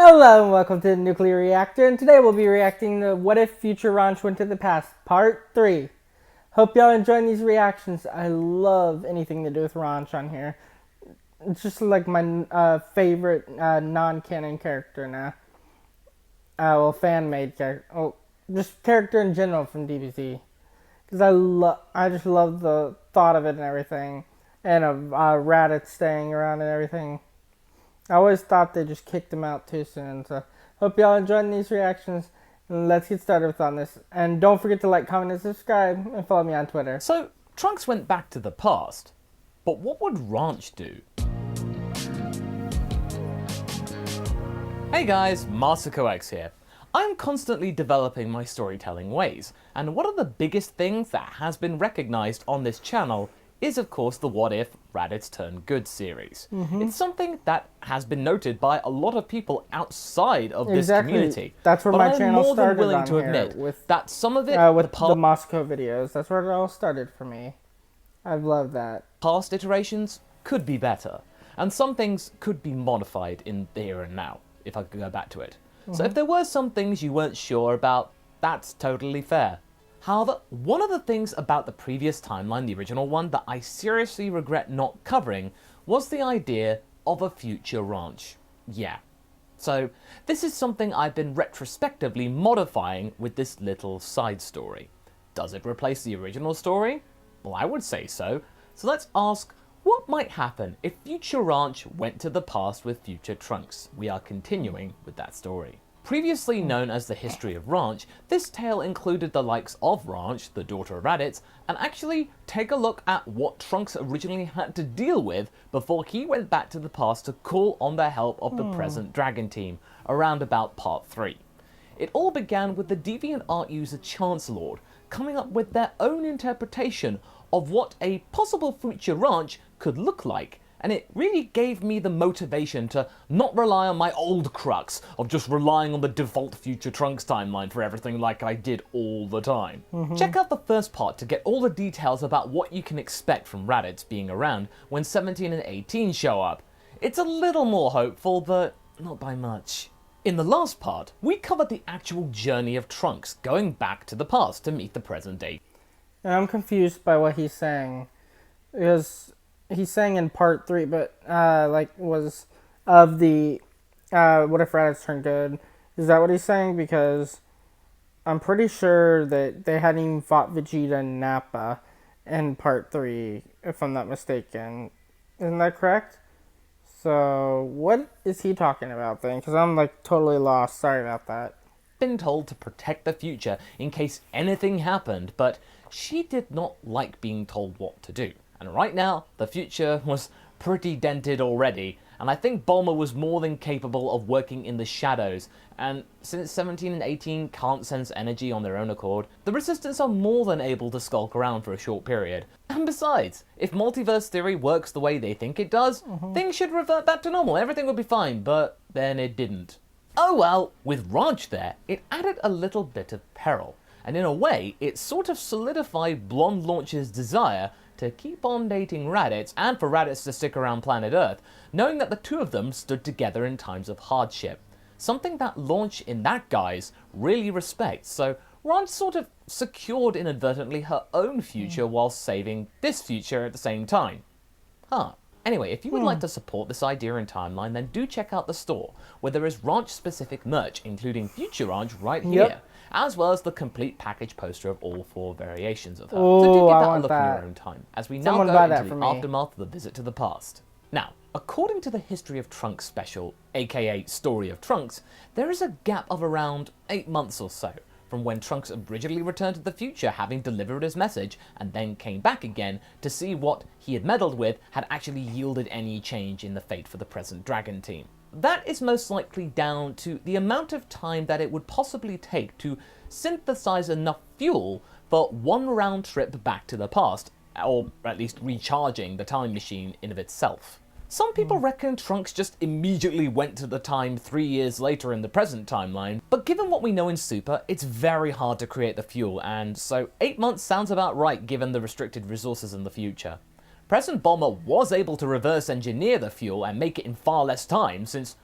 Hello and welcome to the Nuclear Reactor, and today we'll be reacting to What If Future Ranch Went to the Past, Part 3. Hope y'all enjoying these reactions. I love anything to do with Ranch on here. It's just like my favorite non-canon character now. Well, fan-made character. Oh, just character in general from DBZ. Because I just love the thought of it and everything. And of Raditz staying around and everything. I always thought they just kicked him out too soon. So, hope y'all enjoying these reactions. And let's get started with on this. And don't forget to like, comment, and subscribe. And follow me on Twitter. So, Trunks went back to the past. But what would Ranch do? Hey guys, Masakox here. I'm constantly developing my storytelling ways. And one of the biggest things that has been recognized on this channel is of course the What If Raditz Turn Good series. It's something that has been noted by a lot of people outside of this community. That's where my channel started. I'm more than willing to admit with that some of it, with the Moscow videos, that's where it all started for me. I've loved that. Past iterations could be better, and some things could be modified in the here and now, if I could go back to it. So if there were some things you weren't sure about, that's totally fair. However, one of the things about the previous timeline, the original one, that I seriously regret not covering was the idea of a future ranch. Yeah. So this is something I've been retrospectively modifying with this little side story. Does it replace the original story? Well, I would say so. So let's ask, what might happen if Future Ranch went to the past with future Trunks? We are continuing with that story. Previously known as the History of Ranch, this tale included the likes of Ranch, the daughter of Raditz, and actually take a look at what Trunks originally had to deal with before he went back to the past to call on the help of the present Dragon Team, around about Part 3. It all began with the DeviantArt user Chancelord coming up with their own interpretation of what a possible future ranch could look like, and it really gave me the motivation to not rely on my old crux of just relying on the default future Trunks timeline for everything like I did all the time. Check out the first part to get all the details about what you can expect from Raditz being around when 17 and 18 show up. It's a little more hopeful, but not by much. In the last part, we covered the actual journey of Trunks going back to the past to meet the present day. And I'm confused by what he's saying. Because he's saying in part 3, but was of the What If Raditz Turned Good. Is that what he's saying? Because I'm pretty sure that they hadn't even fought Vegeta and Nappa in part 3, if I'm not mistaken. Isn't that correct? So what is he talking about then? Because I'm like totally lost. Sorry about that. Been told to protect the future in case anything happened, but she did not like being told what to do. And right now, the future was pretty dented already, and I think Bulma was more than capable of working in the shadows, and since 17 and 18 can't sense energy on their own accord, the Resistance are more than able to skulk around for a short period. And besides, if multiverse theory works the way they think it does, things should revert back to normal, everything would be fine, but then it didn't. Oh well, with Ranch there, it added a little bit of peril, and in a way, it sort of solidified Blonde Launch's desire to keep on dating Raditz, and for Raditz to stick around planet Earth, knowing that the two of them stood together in times of hardship. Something that Launch in that guise really respects, so Ranch sort of secured inadvertently her own future while saving this future at the same time. Anyway, if you would like to support this idea and timeline, then do check out the store, where there is Ranch-specific merch, including Future Ranch right here, as well as the complete package poster of all 4 variations of her. So do give that a look in your own time, as we now go into the aftermath of the visit to the past. Now, according to the History of Trunks special, aka Story of Trunks, there is a gap of around 8 months or so, from when Trunks originally returned to the future having delivered his message, and then came back again to see what he had meddled with had actually yielded any change in the fate for the present Dragon Team. That is most likely down to the amount of time that it would possibly take to synthesize enough fuel for one round trip back to the past, or at least recharging the time machine in of itself. Some people reckon Trunks just immediately went to the time 3 years later in the present timeline, but given what we know in Super, it's very hard to create the fuel, and so 8 months sounds about right given the restricted resources in the future. President Bulma was able to reverse engineer the fuel and make it in far less time since,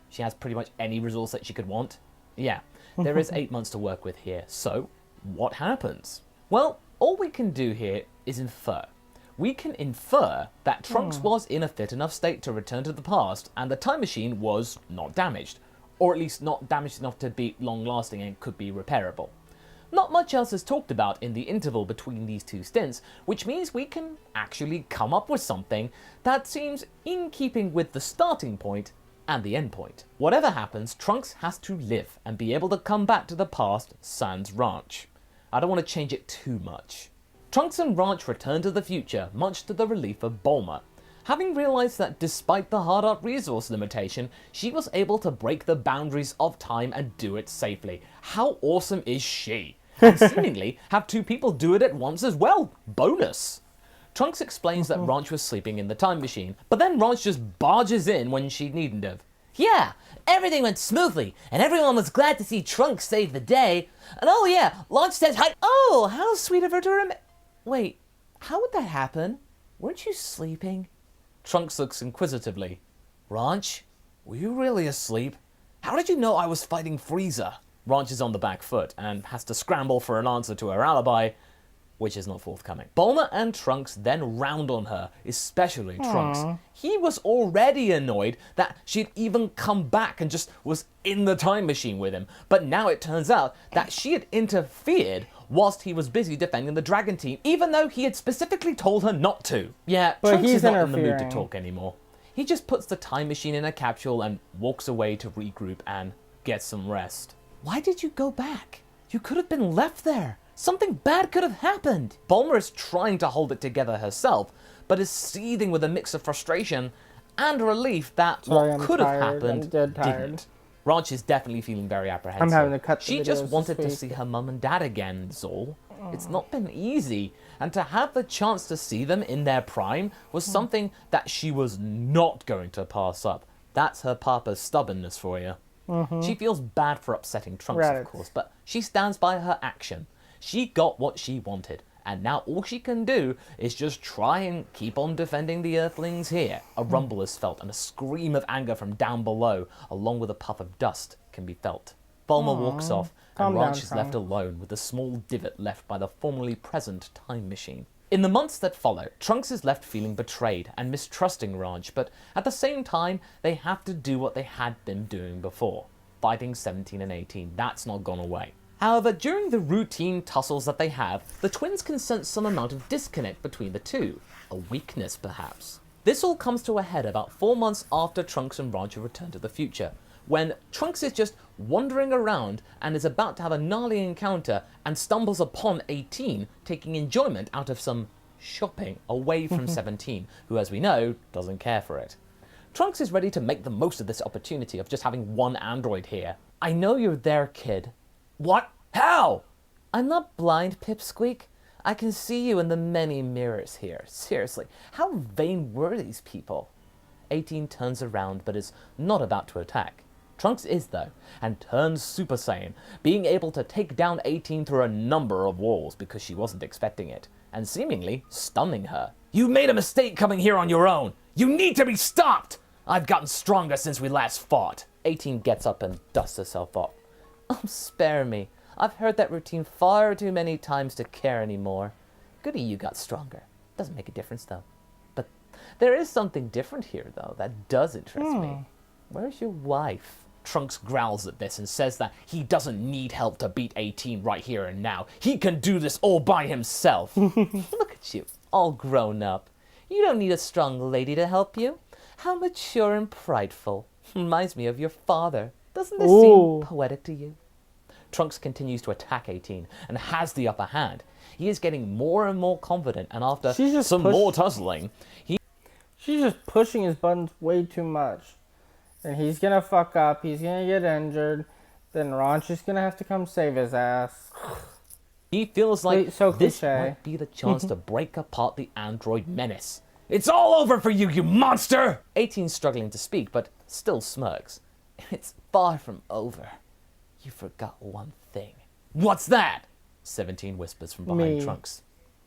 She has pretty much any resource that she could want. Yeah, there is 8 months to work with here. So, what happens? Well, all we can do here is infer. We can infer that Trunks was in a fit enough state to return to the past, and the time machine was not damaged. Or at least not damaged enough to be long-lasting and could be repairable. Not much else is talked about in the interval between these two stints, which means we can actually come up with something that seems in keeping with the starting point and the end point. Whatever happens, Trunks has to live and be able to come back to the past sans Ranch. I don't want to change it too much. Trunks and Ranch return to the future, much to the relief of Bulma. Having realized that despite the hard art resource limitation, she was able to break the boundaries of time and do it safely. How awesome is she? And seemingly have two people do it at once as well. Bonus! Trunks explains that Ranch was sleeping in the time machine, but then Ranch just barges in when she needn't have. Yeah, everything went smoothly, and everyone was glad to see Trunks save the day. And oh yeah, Launch says hi. Oh, how sweet of her to Wait, how would that happen? Weren't you sleeping? Trunks looks inquisitively. Ranch, were you really asleep? How did you know I was fighting Frieza? Ranch is on the back foot and has to scramble for an answer to her alibi, which is not forthcoming. Bulma and Trunks then round on her, especially Trunks. He was already annoyed that she'd even come back and just was in the time machine with him, but now it turns out that she had interfered whilst he was busy defending the Dragon Team, even though he had specifically told her not to. Yeah, But Trunks he's is not in the mood to interfering. talk anymore. He just puts the time machine in a capsule and walks away to regroup and get some rest. Why did you go back? You could have been left there. Something bad could have happened. Bulma is trying to hold it together herself, but is seething with a mix of frustration and relief that Sorry, what I'm could have tired. I'm happened dead tired. didn't. Ranch is definitely feeling very apprehensive. I'm having to cut the She just videos wanted to this see week. her mum and dad again, Zol. It's not been easy, and to have the chance to see them in their prime was something that she was not going to pass up. That's her papa's stubbornness for you. She feels bad for upsetting Trunks, Right. of course, but she stands by her action. She got what she wanted, and now all she can do is just try and keep on defending the Earthlings here. A rumble is felt, and a scream of anger from down below, along with a puff of dust, can be felt. Bulma walks off, Calm and down, Ranch is left Trunks. alone with the small divot left by the formerly present time machine. In the months that follow, Trunks is left feeling betrayed and mistrusting Ranch, but at the same time, they have to do what they had been doing before, fighting 17 and 18. That's not gone away. However, during the routine tussles that they have, the twins can sense some amount of disconnect between the two. A weakness, perhaps. This all comes to a head about 4 months after Trunks and Ranch return to the future, when Trunks is just wandering around and is about to have a gnarly encounter and stumbles upon 18 taking enjoyment out of some shopping away from 17, who, as we know, doesn't care for it. Trunks is ready to make the most of this opportunity of just having one android here. I know you're there, kid. What? How? I'm not blind, Pipsqueak. I can see you in the many mirrors here. Seriously, how vain were these people? 18 turns around but is not about to attack. Trunks is, though, and turns Super Saiyan, being able to take down 18 through a number of walls because she wasn't expecting it, and seemingly stunning her. You made a mistake coming here on your own! You need to be stopped! I've gotten stronger since we last fought. 18 gets up and dusts herself off. Oh, spare me. I've heard that routine far too many times to care anymore. Goody, you got stronger. Doesn't make a difference, though. But there is something different here, though, that does interest me. Where's your wife? Trunks growls at this and says that he doesn't need help to beat 18 right here and now. He can do this all by himself. Look at you, all grown up. You don't need a strong lady to help you. How mature and prideful. Reminds me of your father. Doesn't this Ooh. seem poetic to you? Trunks continues to attack 18 and has the upper hand. He is getting more and more confident, and after She's just some more tussling, She's just pushing his buttons way too much. And he's gonna fuck up, he's gonna get injured, then Ranch is gonna have to come save his ass. he feels like Wait, so this cliche. might be the chance to break apart the android menace. It's all over for you, you monster! 18's struggling to speak, but still smirks. It's far from over. You forgot one thing. What's that? 17 whispers from behind Me. Trunks.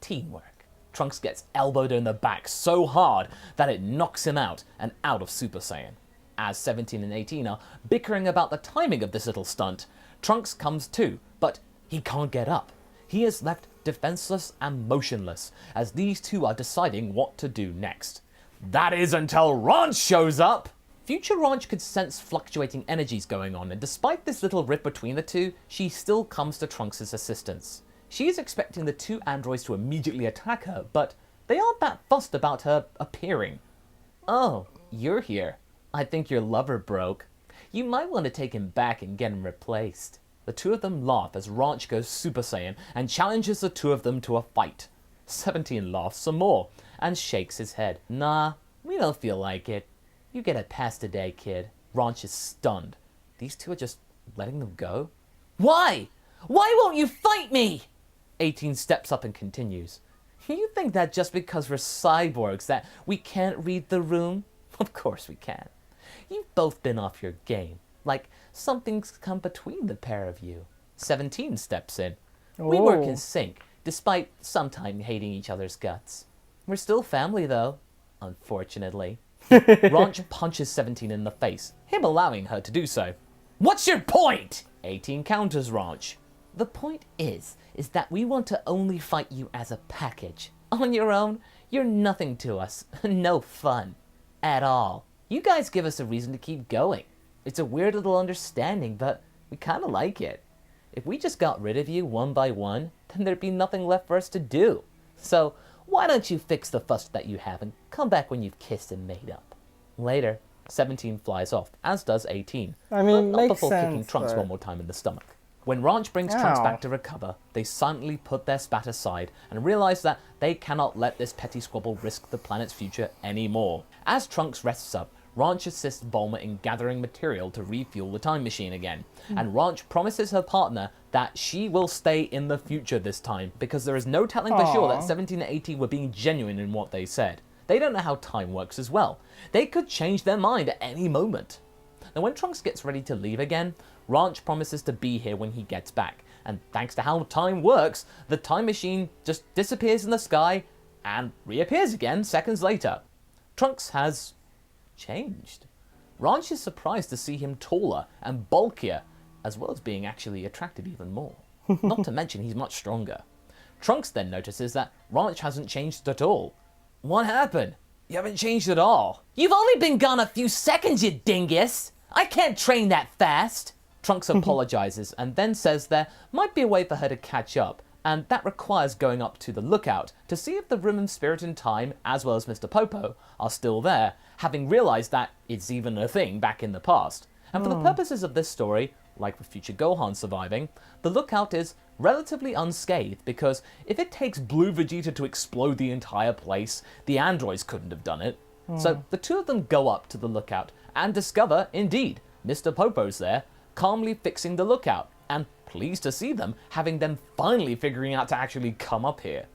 Teamwork. Trunks gets elbowed in the back so hard that it knocks him out and out of Super Saiyan. As 17 and 18 are bickering about the timing of this little stunt, Trunks comes too, but he can't get up. He is left defenseless and motionless as these two are deciding what to do next. That is until Ranch shows up! Future Ranch could sense fluctuating energies going on, and despite this little rift between the two, she still comes to Trunks' assistance. She is expecting the two androids to immediately attack her, but they aren't that fussed about her appearing. Oh, you're here. I think your lover broke. You might want to take him back and get him replaced. The two of them laugh as Ranch goes Super Saiyan and challenges the two of them to a fight. 17 laughs some more and shakes his head. Nah, we don't feel like it. You get a pass today, kid. Ranch is stunned. These two are just letting them go? Why? Why won't you fight me? 18 steps up and continues. You think that just because we're cyborgs that we can't read the room? Of course we can. You've both been off your game. Like something's come between the pair of you. 17 steps in. We work in sync, despite sometime hating each other's guts. We're still family though, unfortunately. Ranch punches 17 in the face, him allowing her to do so. What's your point? 18 counters Ranch. The point is that we want to only fight you as a package. On your own, you're nothing to us. No fun. At all. You guys give us a reason to keep going. It's a weird little understanding, but we kind of like it. If we just got rid of you one by one, then there'd be nothing left for us to do. So, why don't you fix the fuss that you have and come back when you've kissed and made up? Later, 17 flies off, as does 18. I mean, but not makes before sense, kicking Trunks but... one more time in the stomach. When Ranch brings Trunks Ow. back to recover, they silently put their spat aside and realize that they cannot let this petty squabble risk the planet's future anymore. As Trunks rests up, Ranch assists Bulma in gathering material to refuel the time machine again, and Ranch promises her partner that she will stay in the future this time, because there is no telling for sure that 17 and 18 were being genuine in what they said. They don't know how time works as well. They could change their mind at any moment. Now when Trunks gets ready to leave again, Ranch promises to be here when he gets back, and thanks to how time works, the time machine just disappears in the sky and reappears again seconds later. Trunks has changed. Ranch is surprised to see him taller and bulkier, as well as being actually attractive even more. Not to mention he's much stronger. Trunks then notices that Ranch hasn't changed at all. What happened? You haven't changed at all. You've only been gone a few seconds, you dingus. I can't train that fast. Trunks apologizes and then says there might be a way for her to catch up, and that requires going up to the lookout to see if the Room of Spirit and Time, as well as Mr. Popo, are still there, having realized that it's even a thing back in the past. And for the purposes of this story, like with future Gohan surviving, the lookout is relatively unscathed, because if it takes Blue Vegeta to explode the entire place, the androids couldn't have done it. So the two of them go up to the lookout and discover, indeed, Mr. Popo's there, calmly fixing the lookout, and pleased to see them, having them finally figuring out to actually come up here.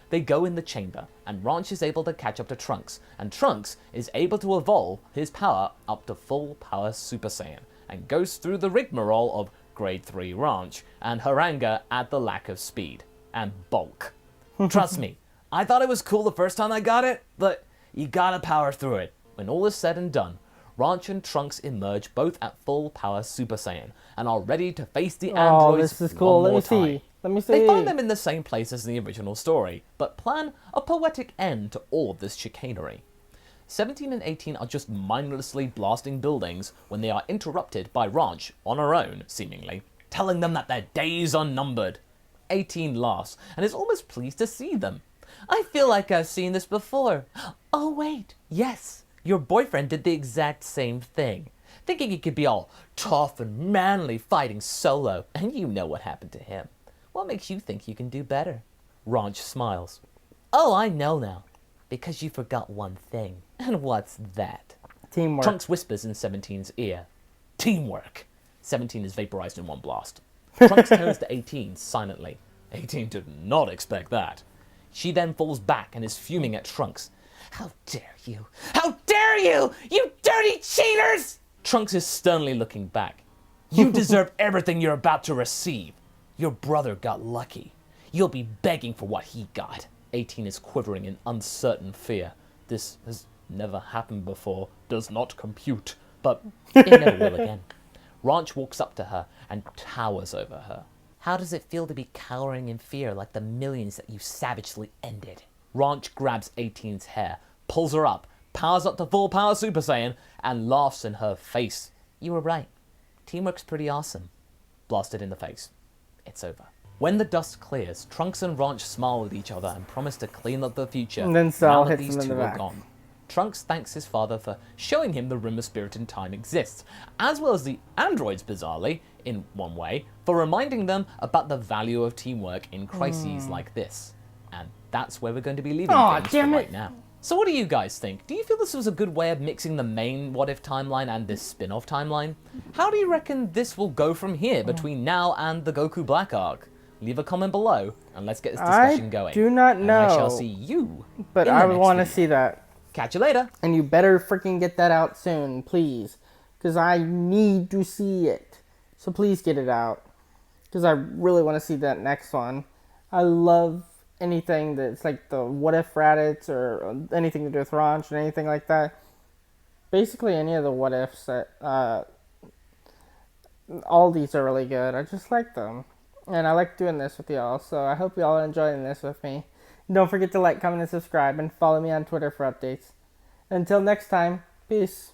They go in the chamber, and Ranch is able to catch up to Trunks, and Trunks is able to evolve his power up to full power Super Saiyan, and goes through the rigmarole of Grade 3 Ranch, and her anger at the lack of speed, and bulk. Trust me, I thought it was cool the first time I got it, but you gotta power through it. When all is said and done, Ranch and Trunks emerge both at full power Super Saiyan and are ready to face the androids this is cool. one more Let me see. time. Let me see. They find them in the same place as in the original story, but plan a poetic end to all of this chicanery. 17 and 18 are just mindlessly blasting buildings when they are interrupted by Ranch, on her own, seemingly, telling them that their days are numbered. 18 laughs and is almost pleased to see them. I feel like I've seen this before. Oh wait, yes. Your boyfriend did the exact same thing, thinking he could be all tough and manly fighting solo, and you know what happened to him. What makes you think you can do better? Ranch smiles. Oh, I know now. Because you forgot one thing. And what's that? Teamwork. Trunks whispers in 17's ear. Teamwork. 17 is vaporized in one blast. Trunks turns to 18 silently. 18 did not expect that. She then falls back and is fuming at Trunks. How dare you? How dare you? You dirty cheaters! Trunks is sternly looking back. You deserve everything you're about to receive. Your brother got lucky. You'll be begging for what he got. 18 is quivering in uncertain fear. This has never happened before. Does not compute. but it never will again. Ranch walks up to her and towers over her. How does it feel to be cowering in fear like the millions that you savagely ended? Ranch grabs 18's hair, pulls her up, powers up to full power Super Saiyan, and laughs in her face. You were right. Teamwork's pretty awesome. Blasted in the face. It's over. When the dust clears, Trunks and Ranch smile at each other and promise to clean up the future. And then Cell now that hits these him in two the are back. gone. Trunks thanks his father for showing him the room of spirit in time exists, as well as the androids, bizarrely, in one way, for reminding them about the value of teamwork in crises like this. And that's where we're going to be leaving Aw, things damn for it. right now. So what do you guys think? Do you feel this was a good way of mixing the main What If timeline and this spin-off timeline? How do you reckon this will go from here between now and the Goku Black arc? Leave a comment below and let's get this discussion going. I do not And I shall know, see you but in the I next want to video. see that. Catch you later. And you better freaking get that out soon, please. Because I need to see it. So please get it out. Because I really want to see that next one. I love anything that's like the What If Raditz or anything to do with Ranch or anything like that. Basically any of the What Ifs that, all these are really good. I just like them. And I like doing this with y'all. So I hope y'all are enjoying this with me. Don't forget to like, comment, and subscribe. And follow me on Twitter for updates. Until next time, peace.